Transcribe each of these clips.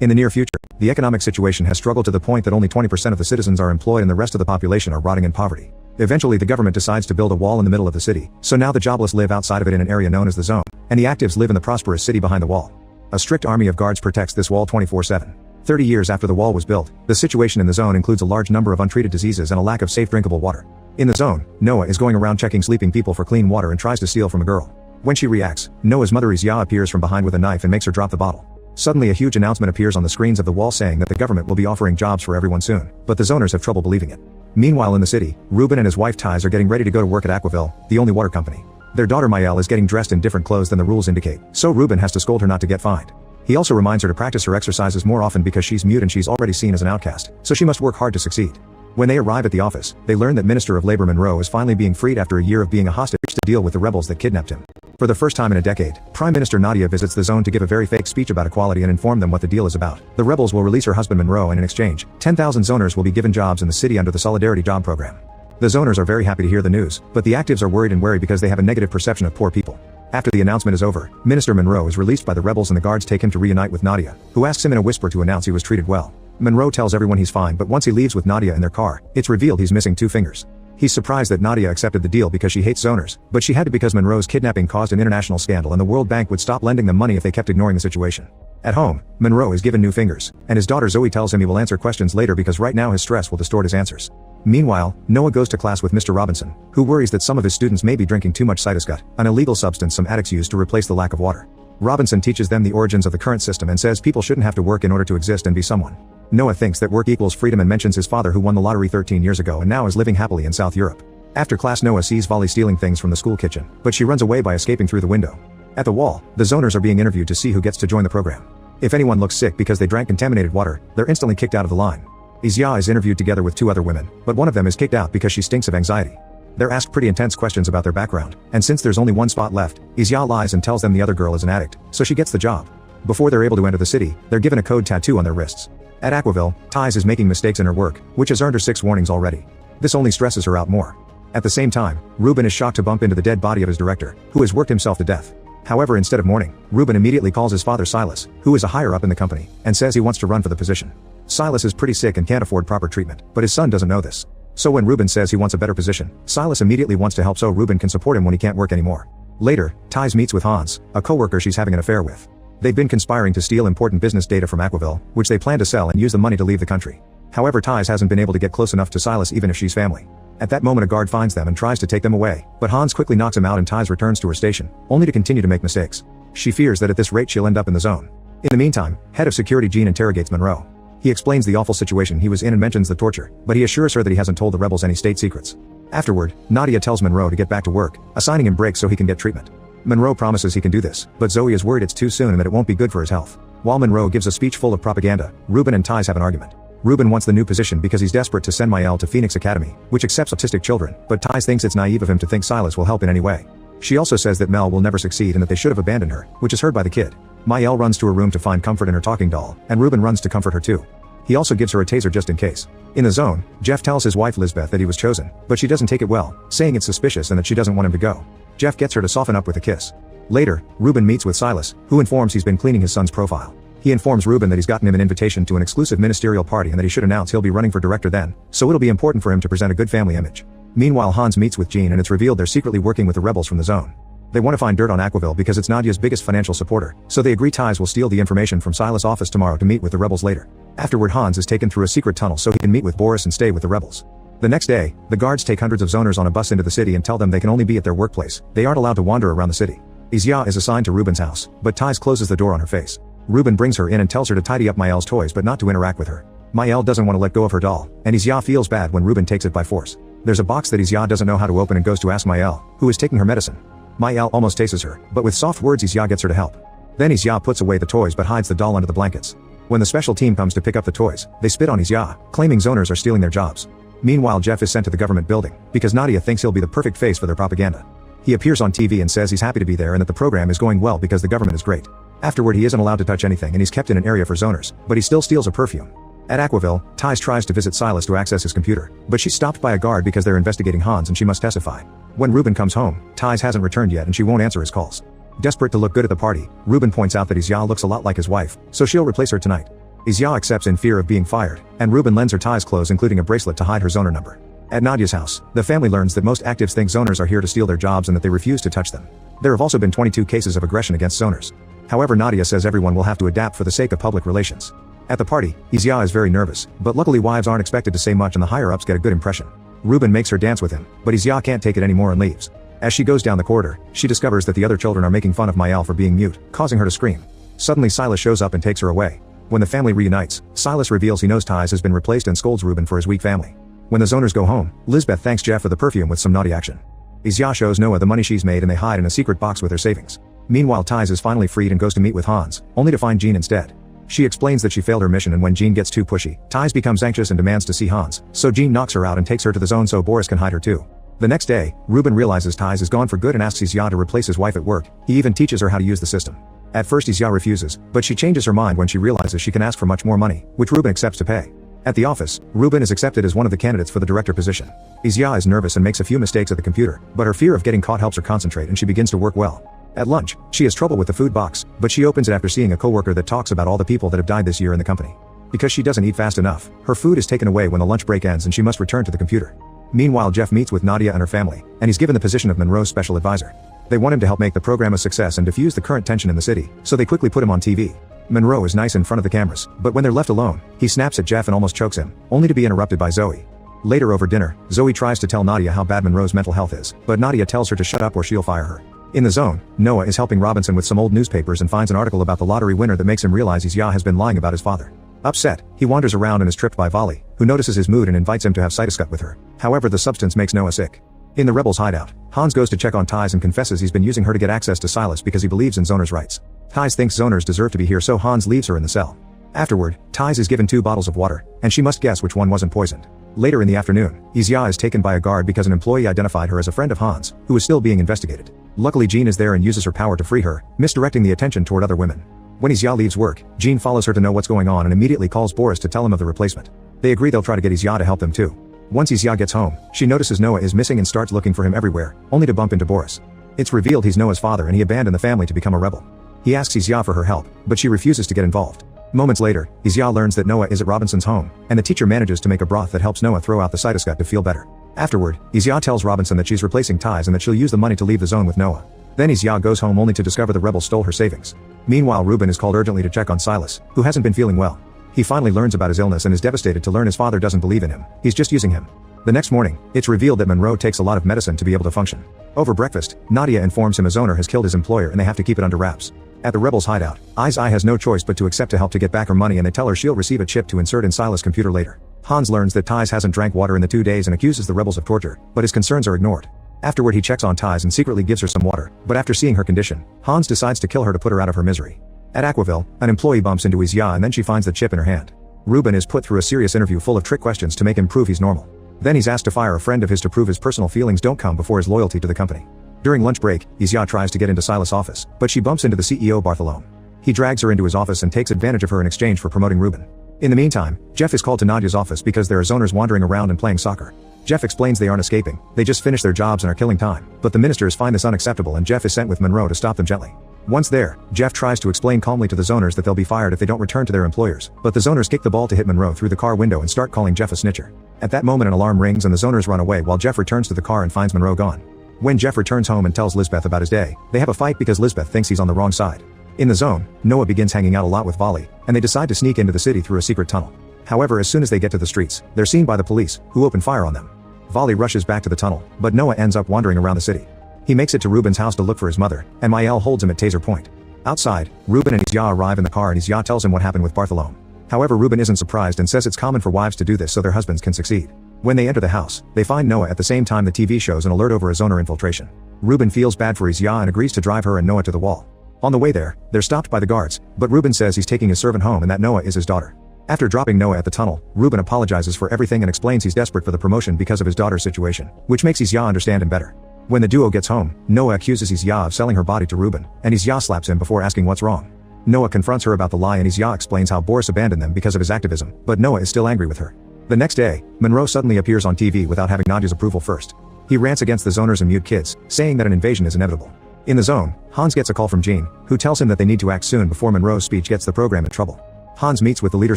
In the near future, the economic situation has struggled to the point that only 20% of the citizens are employed and the rest of the population are rotting in poverty. Eventually the government decides to build a wall in the middle of the city, so now the jobless live outside of it in an area known as the zone, and the actives live in the prosperous city behind the wall. A strict army of guards protects this wall 24/7. 30 years after the wall was built, the situation in the zone includes a large number of untreated diseases and a lack of safe drinkable water. In the zone, Noah is going around checking sleeping people for clean water and tries to steal from a girl. When she reacts, Noah's mother Isya appears from behind with a knife and makes her drop the bottle. Suddenly a huge announcement appears on the screens of the wall saying that the government will be offering jobs for everyone soon, but the zoners have trouble believing it. Meanwhile in the city, Ruben and his wife Tiz are getting ready to go to work at Aquaville, the only water company. Their daughter Mael is getting dressed in different clothes than the rules indicate, so Ruben has to scold her not to get fined. He also reminds her to practice her exercises more often because she's mute and she's already seen as an outcast, so she must work hard to succeed. When they arrive at the office, they learn that Minister of Labor Monroe is finally being freed after a year of being a hostage to deal with the rebels that kidnapped him. For the first time in a decade, Prime Minister Nadia visits the zone to give a very fake speech about equality and inform them what the deal is about. The rebels will release her husband Monroe and in exchange, 10,000 zoners will be given jobs in the city under the Solidarity Job Program. The zoners are very happy to hear the news, but the actives are worried and wary because they have a negative perception of poor people. After the announcement is over, Minister Monroe is released by the rebels and the guards take him to reunite with Nadia, who asks him in a whisper to announce he was treated well. Monroe tells everyone he's fine, but once he leaves with Nadia in their car, it's revealed he's missing 2 fingers. He's surprised that Nadia accepted the deal because she hates zoners, but she had to because Monroe's kidnapping caused an international scandal and the World Bank would stop lending them money if they kept ignoring the situation. At home, Monroe is given new fingers, and his daughter Zoe tells him he will answer questions later because right now his stress will distort his answers. Meanwhile, Noah goes to class with Mr. Robinson, who worries that some of his students may be drinking too much Cytoscut, an illegal substance some addicts use to replace the lack of water. Robinson teaches them the origins of the current system and says people shouldn't have to work in order to exist and be someone. Noah thinks that work equals freedom and mentions his father who won the lottery 13 years ago and now is living happily in South Europe. After class Noah sees Volley stealing things from the school kitchen, but she runs away by escaping through the window. At the wall, the zoners are being interviewed to see who gets to join the program. If anyone looks sick because they drank contaminated water, they're instantly kicked out of the line. Isya is interviewed together with 2 other women, but one of them is kicked out because she stinks of anxiety. They're asked pretty intense questions about their background, and since there's only 1 spot left, Isya lies and tells them the other girl is an addict, so she gets the job. Before they're able to enter the city, they're given a code tattoo on their wrists. At Aquaville, Tiz is making mistakes in her work, which has earned her 6 warnings already. This only stresses her out more. At the same time, Ruben is shocked to bump into the dead body of his director, who has worked himself to death. However, instead of mourning, Ruben immediately calls his father Silas, who is a higher up in the company, and says he wants to run for the position. Silas is pretty sick and can't afford proper treatment, but his son doesn't know this. So when Ruben says he wants a better position, Silas immediately wants to help so Ruben can support him when he can't work anymore. Later, Tiz meets with Hans, a coworker she's having an affair with. They've been conspiring to steal important business data from Aquaville, which they plan to sell and use the money to leave the country. However, Tiz hasn't been able to get close enough to Silas even if she's family. At that moment a guard finds them and tries to take them away, but Hans quickly knocks him out and Tiz returns to her station, only to continue to make mistakes. She fears that at this rate she'll end up in the zone. In the meantime, head of security Gene interrogates Monroe. He explains the awful situation he was in and mentions the torture, but he assures her that he hasn't told the rebels any state secrets. Afterward, Nadia tells Monroe to get back to work, assigning him breaks so he can get treatment. Monroe promises he can do this, but Zoe is worried it's too soon and that it won't be good for his health. While Monroe gives a speech full of propaganda, Ruben and Tiz have an argument. Ruben wants the new position because he's desperate to send Mael to Phoenix Academy, which accepts autistic children, but Tiz thinks it's naive of him to think Silas will help in any way. She also says that Mel will never succeed and that they should have abandoned her, which is heard by the kid. Mael runs to her room to find comfort in her talking doll, and Ruben runs to comfort her too. He also gives her a taser just in case. In the zone, Jeff tells his wife Lisbeth that he was chosen, but she doesn't take it well, saying it's suspicious and that she doesn't want him to go. Jeff gets her to soften up with a kiss. Later, Ruben meets with Silas, who informs he's been cleaning his son's profile. He informs Ruben that he's gotten him an invitation to an exclusive ministerial party and that he should announce he'll be running for director then, so it'll be important for him to present a good family image. Meanwhile Hans meets with Gene and it's revealed they're secretly working with the rebels from the zone. They want to find dirt on Aquaville because it's Nadia's biggest financial supporter, so they agree Tiz will steal the information from Silas' office tomorrow to meet with the rebels later. Afterward Hans is taken through a secret tunnel so he can meet with Boris and stay with the rebels. The next day, the guards take hundreds of zoners on a bus into the city and tell them they can only be at their workplace, they aren't allowed to wander around the city. Isya is assigned to Ruben's house, but Tiz closes the door on her face. Ruben brings her in and tells her to tidy up Mael's toys but not to interact with her. Mael doesn't want to let go of her doll, and Isya feels bad when Ruben takes it by force. There's a box that Isya doesn't know how to open and goes to ask Mael, who is taking her medicine. Mael almost tases her, but with soft words Isya gets her to help. Then Isya puts away the toys but hides the doll under the blankets. When the special team comes to pick up the toys, they spit on Isya, claiming zoners are stealing their jobs. Meanwhile Jeff is sent to the government building, because Nadia thinks he'll be the perfect face for their propaganda. He appears on TV and says he's happy to be there and that the program is going well because the government is great. Afterward he isn't allowed to touch anything and he's kept in an area for zoners, but he still steals a perfume. At Aquaville, Tiz tries to visit Silas to access his computer, but she's stopped by a guard because they're investigating Hans and she must testify. When Ruben comes home, Tiz hasn't returned yet and she won't answer his calls. Desperate to look good at the party, Ruben points out that Isya looks a lot like his wife, so she'll replace her tonight. Isya accepts in fear of being fired, and Ruben lends her Ty's clothes including a bracelet to hide her Zoner number. At Nadia's house, the family learns that most actives think Zoners are here to steal their jobs and that they refuse to touch them. There have also been 22 cases of aggression against Zoners. However, Nadia says everyone will have to adapt for the sake of public relations. At the party, Isya is very nervous, but luckily wives aren't expected to say much and the higher-ups get a good impression. Ruben makes her dance with him, but Isya can't take it anymore and leaves. As she goes down the corridor, she discovers that the other children are making fun of Mael for being mute, causing her to scream. Suddenly Silas shows up and takes her away. When the family reunites, Silas reveals he knows Ty's has been replaced and scolds Ruben for his weak family. When the Zoners go home, Lisbeth thanks Jeff for the perfume with some naughty action. Isya shows Noah the money she's made and they hide in a secret box with their savings. Meanwhile, Ty's is finally freed and goes to meet with Hans, only to find Jean instead. She explains that she failed her mission, and when Jean gets too pushy, Ty's becomes anxious and demands to see Hans, so Jean knocks her out and takes her to the zone so Boris can hide her too. The next day, Ruben realizes Ty's is gone for good and asks Isya to replace his wife at work. He even teaches her how to use the system. At first Isya refuses, but she changes her mind when she realizes she can ask for much more money, which Ruben accepts to pay. At the office, Ruben is accepted as one of the candidates for the director position. Isya is nervous and makes a few mistakes at the computer, but her fear of getting caught helps her concentrate and she begins to work well. At lunch, she has trouble with the food box, but she opens it after seeing a coworker that talks about all the people that have died this year in the company. Because she doesn't eat fast enough, her food is taken away when the lunch break ends and she must return to the computer. Meanwhile, Jeff meets with Nadia and her family, and he's given the position of Monroe's special advisor. They want him to help make the program a success and diffuse the current tension in the city, so they quickly put him on TV. Monroe is nice in front of the cameras, but when they're left alone, he snaps at Jeff and almost chokes him, only to be interrupted by Zoe. Later over dinner, Zoe tries to tell Nadia how bad Monroe's mental health is, but Nadia tells her to shut up or she'll fire her. In the zone, Noah is helping Robinson with some old newspapers and finds an article about the lottery winner that makes him realize Isya has been lying about his father. Upset, he wanders around and is tripped by Vali, who notices his mood and invites him to have cytoscut with her. However, the substance makes Noah sick. In the rebels' hideout, Hans goes to check on Ty's and confesses he's been using her to get access to Silas because he believes in Zoners' rights. Ty's thinks Zoners deserve to be here, so Hans leaves her in the cell. Afterward, Ty's is given 2 bottles of water, and she must guess which one wasn't poisoned. Later in the afternoon, Isya is taken by a guard because an employee identified her as a friend of Hans, who is still being investigated. Luckily, Jean is there and uses her power to free her, misdirecting the attention toward other women. When Isya leaves work, Jean follows her to know what's going on and immediately calls Boris to tell him of the replacement. They agree they'll try to get Isya to help them too. Once Isya gets home, she notices Noah is missing and starts looking for him everywhere, only to bump into Boris. It's revealed he's Noah's father and he abandoned the family to become a rebel. He asks Isya for her help, but she refuses to get involved. Moments later, Isya learns that Noah is at Robinson's home, and the teacher manages to make a broth that helps Noah throw out the cytoscut to feel better. Afterward, Isya tells Robinson that she's replacing Ty's and that she'll use the money to leave the zone with Noah. Then Isya goes home only to discover the rebels stole her savings. Meanwhile, Ruben is called urgently to check on Silas, who hasn't been feeling well. He finally learns about his illness and is devastated to learn his father doesn't believe in him, he's just using him. The next morning, it's revealed that Monroe takes a lot of medicine to be able to function. Over breakfast, Nadia informs him a Zoner has killed his employer and they have to keep it under wraps. At the rebels' hideout, Izai has no choice but to accept to help to get back her money, and they tell her she'll receive a chip to insert in Silas' computer later. Hans learns that Ty's hasn't drank water in the 2 days and accuses the rebels of torture, but his concerns are ignored. Afterward, he checks on Ty's and secretly gives her some water, but after seeing her condition, Hans decides to kill her to put her out of her misery. At Aquaville, an employee bumps into Isya and then she finds the chip in her hand. Ruben is put through a serious interview full of trick questions to make him prove he's normal. Then he's asked to fire a friend of his to prove his personal feelings don't come before his loyalty to the company. During lunch break, Isya tries to get into Silas' office, but she bumps into the CEO Bartholome. He drags her into his office and takes advantage of her in exchange for promoting Ruben. In the meantime, Jeff is called to Nadia's office because there are Zoners wandering around and playing soccer. Jeff explains they aren't escaping, they just finished their jobs and are killing time, but the ministers find this unacceptable and Jeff is sent with Monroe to stop them gently. Once there, Jeff tries to explain calmly to the Zoners that they'll be fired if they don't return to their employers, but the Zoners kick the ball to hit Monroe through the car window and start calling Jeff a snitcher. At that moment, an alarm rings and the Zoners run away while Jeff returns to the car and finds Monroe gone. When Jeff returns home and tells Lisbeth about his day, they have a fight because Lisbeth thinks he's on the wrong side. In the zone, Noah begins hanging out a lot with Vali, and they decide to sneak into the city through a secret tunnel. However, as soon as they get to the streets, they're seen by the police, who open fire on them. Vali rushes back to the tunnel, but Noah ends up wandering around the city. He makes it to Ruben's house to look for his mother, and Mael holds him at taser point. Outside, Ruben and Isya arrive in the car and Isya tells him what happened with Bartholome. However, Ruben isn't surprised and says it's common for wives to do this so their husbands can succeed. When they enter the house, they find Noah at the same time the TV shows an alert over a Zoner infiltration. Ruben feels bad for Isya and agrees to drive her and Noah to the wall. On the way there, they're stopped by the guards, but Ruben says he's taking his servant home and that Noah is his daughter. After dropping Noah at the tunnel, Ruben apologizes for everything and explains he's desperate for the promotion because of his daughter's situation, which makes Isya understand him better. When the duo gets home, Noah accuses Isya of selling her body to Ruben, and Isya slaps him before asking what's wrong. Noah confronts her about the lie and Isya explains how Boris abandoned them because of his activism, but Noah is still angry with her. The next day, Monroe suddenly appears on TV without having Nadia's approval first. He rants against the Zoners and mute kids, saying that an invasion is inevitable. In the zone, Hans gets a call from Jean, who tells him that they need to act soon before Monroe's speech gets the program in trouble. Hans meets with the leader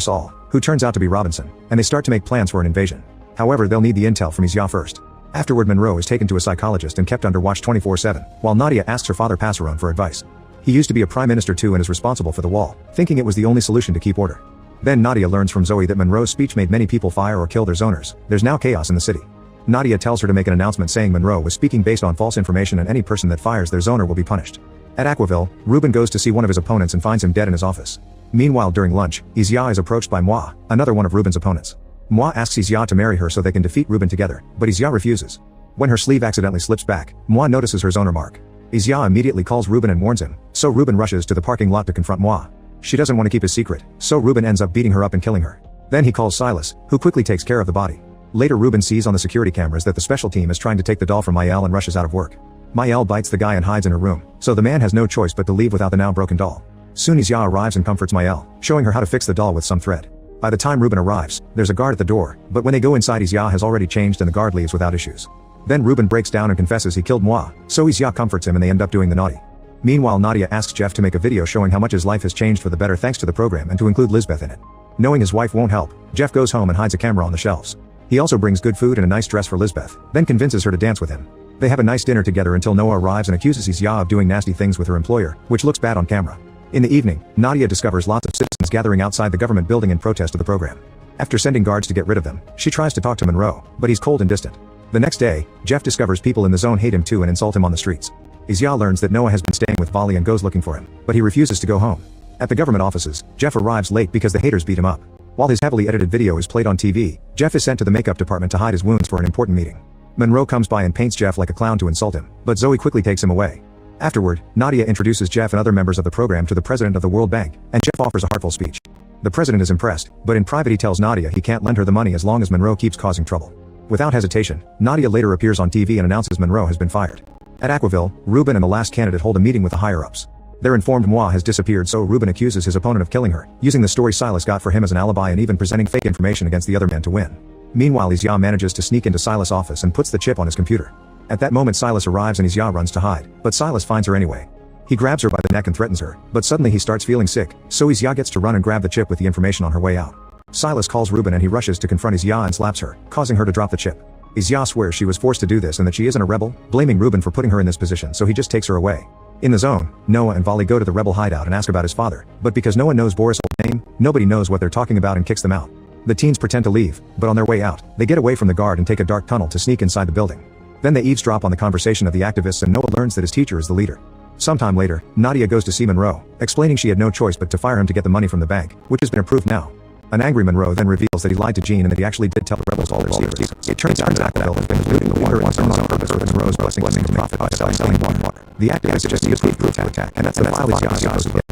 Saul, who turns out to be Robinson, and they start to make plans for an invasion. However, they'll need the intel from Isya first. Afterward, Monroe is taken to a psychologist and kept under watch 24/7, while Nadia asks her father Passerone for advice. He used to be a prime minister too and is responsible for the wall, thinking it was the only solution to keep order. Then Nadia learns from Zoe that Monroe's speech made many people fire or kill their zoners. There's now chaos in the city. Nadia tells her to make an announcement saying Monroe was speaking based on false information and any person that fires their zoner will be punished. At Aquaville, Ruben goes to see one of his opponents and finds him dead in his office. Meanwhile, during lunch, Isya is approached by Moi, another one of Ruben's opponents. Moi asks Isya to marry her so they can defeat Ruben together, but Isya refuses. When her sleeve accidentally slips back, Moi notices her zoner mark. Isya immediately calls Ruben and warns him, so Ruben rushes to the parking lot to confront Moi. She doesn't want to keep his secret, so Ruben ends up beating her up and killing her. Then he calls Silas, who quickly takes care of the body. Later, Ruben sees on the security cameras that the special team is trying to take the doll from Maëlle and rushes out of work. Maëlle bites the guy and hides in her room, so the man has no choice but to leave without the now broken doll. Soon Isya arrives and comforts Maëlle, showing her how to fix the doll with some thread. By the time Ruben arrives, there's a guard at the door, but when they go inside, Isya has already changed and the guard leaves without issues. Then Ruben breaks down and confesses he killed Moi, so Isya comforts him and they end up doing the naughty. Meanwhile, Nadia asks Jeff to make a video showing how much his life has changed for the better thanks to the program and to include Lisbeth in it. Knowing his wife won't help, Jeff goes home and hides a camera on the shelves. He also brings good food and a nice dress for Lisbeth, then convinces her to dance with him. They have a nice dinner together until Noah arrives and accuses Isya of doing nasty things with her employer, which looks bad on camera. In the evening, Nadia discovers lots of citizens gathering outside the government building in protest of the program. After sending guards to get rid of them, she tries to talk to Monroe, but he's cold and distant. The next day, Jeff discovers people in the zone hate him too and insult him on the streets. Isya learns that Noah has been staying with Vali and goes looking for him, but he refuses to go home. At the government offices, Jeff arrives late because the haters beat him up. While his heavily edited video is played on TV, Jeff is sent to the makeup department to hide his wounds for an important meeting. Monroe comes by and paints Jeff like a clown to insult him, but Zoe quickly takes him away. Afterward, Nadia introduces Jeff and other members of the program to the president of the World Bank, and Jeff offers a heartful speech. The president is impressed, but in private he tells Nadia he can't lend her the money as long as Monroe keeps causing trouble. Without hesitation, Nadia later appears on TV and announces Monroe has been fired. At Aquaville, Ruben and the last candidate hold a meeting with the higher-ups. They're informed Moi has disappeared, so Ruben accuses his opponent of killing her, using the story Silas got for him as an alibi and even presenting fake information against the other man to win. Meanwhile, Isya manages to sneak into Silas' office and puts the chip on his computer. At that moment, Silas arrives and Isya runs to hide, but Silas finds her anyway. He grabs her by the neck and threatens her, but suddenly he starts feeling sick, so Isya gets to run and grab the chip with the information on her way out. Silas calls Ruben and he rushes to confront Isya and slaps her, causing her to drop the chip. Isya swears she was forced to do this and that she isn't a rebel, blaming Ruben for putting her in this position, so he just takes her away. In the zone, Noah and Vali go to the rebel hideout and ask about his father, but because no one knows Boris' old name, nobody knows what they're talking about and kicks them out. The teens pretend to leave, but on their way out, they get away from the guard and take a dark tunnel to sneak inside the building. Then they eavesdrop on the conversation of the activists and Noah learns that his teacher is the leader. Sometime later, Nadia goes to see Monroe, explaining she had no choice but to fire him to get the money from the bank, which has been approved now. An angry Monroe then reveals that he lied to Jean and that he actually did tell the rebels all their secrets. It turns out Aquaville has been looting the water in zone on purpose with Monroe's blessings to profit by selling water. The activists just need a group to attack, and that's the file Isya goes to get.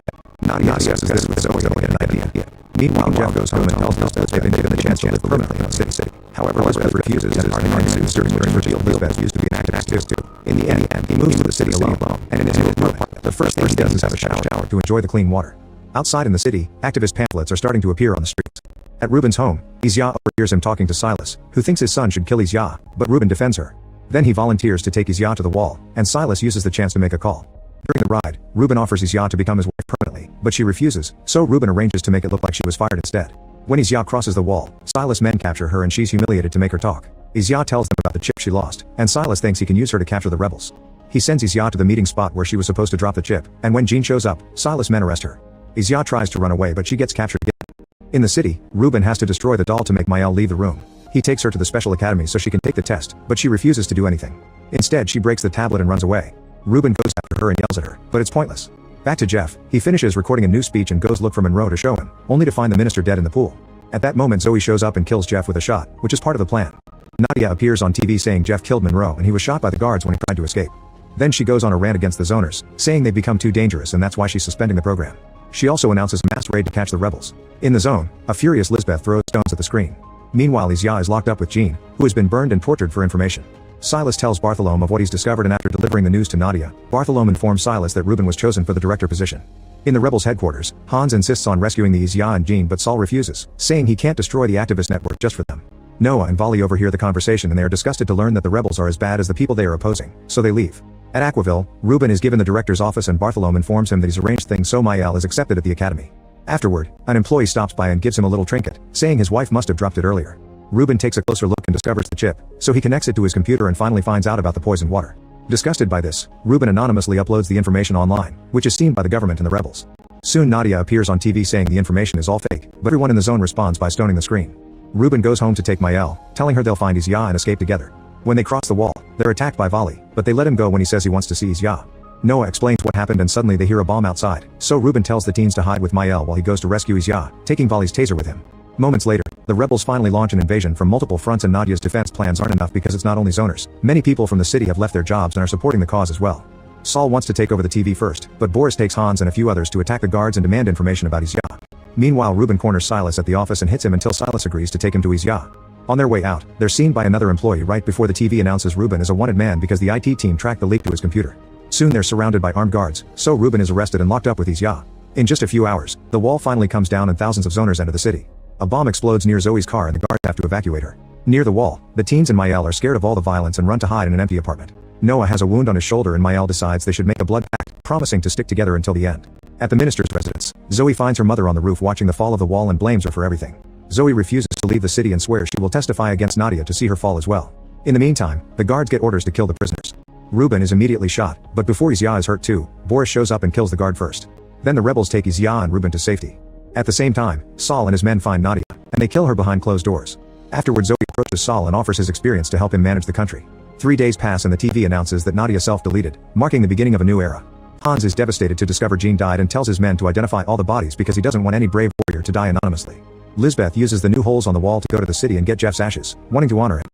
Nadia discusses this with Zoe to get an idea. Meanwhile, Jeff goes home and tells Lisbeth they've been given the chance to live permanently in the city. However, Lisbeth refuses and is arguing during which revealed Lisbeth used to be an activist too. In the end, he moves to the city alone, and in his new apartment, the first thing he does is have a shower to enjoy the clean water. Outside in the city, activist pamphlets are starting to appear on the streets. At Ruben's home, Isya overhears him talking to Silas, who thinks his son should kill Isya, but Ruben defends her. Then he volunteers to take Isya to the wall, and Silas uses the chance to make a call. During the ride, Ruben offers Isya to become his wife permanently, but she refuses, so Ruben arranges to make it look like she was fired instead. When Isya crosses the wall, Silas' men capture her and she's humiliated to make her talk. Isya tells them about the chip she lost, and Silas thinks he can use her to capture the rebels. He sends Isya to the meeting spot where she was supposed to drop the chip, and when Jean shows up, Silas' men arrest her. Isya tries to run away but she gets captured again. In the city, Ruben has to destroy the doll to make Maëlle leave the room. He takes her to the special academy so she can take the test, but she refuses to do anything. Instead, she breaks the tablet and runs away. Ruben goes after her and yells at her, but it's pointless. Back to Jeff, he finishes recording a new speech and goes look for Monroe to show him, only to find the minister dead in the pool. At that moment, Zoe shows up and kills Jeff with a shot, which is part of the plan. Nadia appears on TV saying Jeff killed Monroe and he was shot by the guards when he tried to escape. Then she goes on a rant against the zoners, saying they've become too dangerous and that's why she's suspending the program. She also announces a mass raid to catch the rebels. In the zone, a furious Lisbeth throws stones at the screen. Meanwhile, Isya is locked up with Jean, who has been burned and tortured for information. Silas tells Bartholomew of what he's discovered and after delivering the news to Nadia, Bartholomew informs Silas that Ruben was chosen for the director position. In the rebels' headquarters, Hans insists on rescuing the Isya and Jean but Saul refuses, saying he can't destroy the activist network just for them. Noah and Vali overhear the conversation and they are disgusted to learn that the rebels are as bad as the people they are opposing, so they leave. At Aquaville, Ruben is given the director's office and Bartholomew informs him that he's arranged things so Maëlle is accepted at the academy. Afterward, an employee stops by and gives him a little trinket, saying his wife must have dropped it earlier. Ruben takes a closer look and discovers the chip, so he connects it to his computer and finally finds out about the poisoned water. Disgusted by this, Ruben anonymously uploads the information online, which is seen by the government and the rebels. Soon Nadia appears on TV saying the information is all fake, but everyone in the zone responds by stoning the screen. Ruben goes home to take Maëlle, telling her they'll find Izya and escape together. When they cross the wall, they're attacked by Vali, but they let him go when he says he wants to see Izya. Noah explains what happened and suddenly they hear a bomb outside, so Ruben tells the teens to hide with Maëlle while he goes to rescue Izya, taking Vali's taser with him. Moments later, the rebels finally launch an invasion from multiple fronts and Nadia's defense plans aren't enough because it's not only zoners. Many people from the city have left their jobs and are supporting the cause as well. Saul wants to take over the TV first, but Boris takes Hans and a few others to attack the guards and demand information about Izya. Meanwhile, Ruben corners Silas at the office and hits him until Silas agrees to take him to Izya. On their way out, they're seen by another employee right before the TV announces Ruben is a wanted man because the IT team tracked the leak to his computer. Soon they're surrounded by armed guards, so Ruben is arrested and locked up with Izya. In just a few hours, the wall finally comes down and thousands of zoners enter the city. A bomb explodes near Zoe's car and the guards have to evacuate her. Near the wall, the teens and Maëlle are scared of all the violence and run to hide in an empty apartment. Noah has a wound on his shoulder and Maëlle decides they should make a blood pact, promising to stick together until the end. At the minister's residence, Zoe finds her mother on the roof watching the fall of the wall and blames her for everything. Zoe refuses to leave the city and swears she will testify against Nadia to see her fall as well. In the meantime, the guards get orders to kill the prisoners. Ruben is immediately shot, but before Izya is hurt too, Boris shows up and kills the guard first. Then the rebels take Izya and Ruben to safety. At the same time, Saul and his men find Nadia, and they kill her behind closed doors. Afterwards, Zoe approaches Saul and offers his experience to help him manage the country. 3 days pass and the TV announces that Nadia self-deleted, marking the beginning of a new era. Hans is devastated to discover Jean died and tells his men to identify all the bodies because he doesn't want any brave warrior to die anonymously. Lisbeth uses the new holes on the wall to go to the city and get Jeff's ashes, wanting to honor him.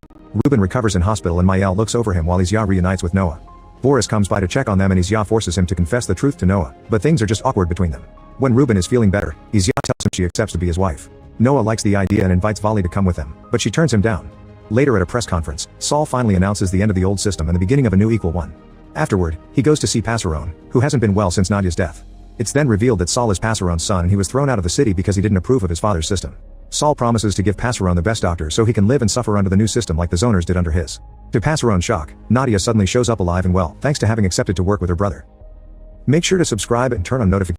Ruben recovers in hospital and Maëlle looks over him while Izya reunites with Noah. Boris comes by to check on them and Izya forces him to confess the truth to Noah, but things are just awkward between them. When Ruben is feeling better, Izya tells him she accepts to be his wife. Noah likes the idea and invites Vali to come with them, but she turns him down. Later at a press conference, Saul finally announces the end of the old system and the beginning of a new equal one. Afterward, he goes to see Passerone, who hasn't been well since Nadia's death. It's then revealed that Saul is Passerone's son and he was thrown out of the city because he didn't approve of his father's system. Saul promises to give Passerone the best doctor so he can live and suffer under the new system like the zoners did under his. To Passerone's shock, Nadia suddenly shows up alive and well thanks to having accepted to work with her brother. Make sure to subscribe and turn on notifications.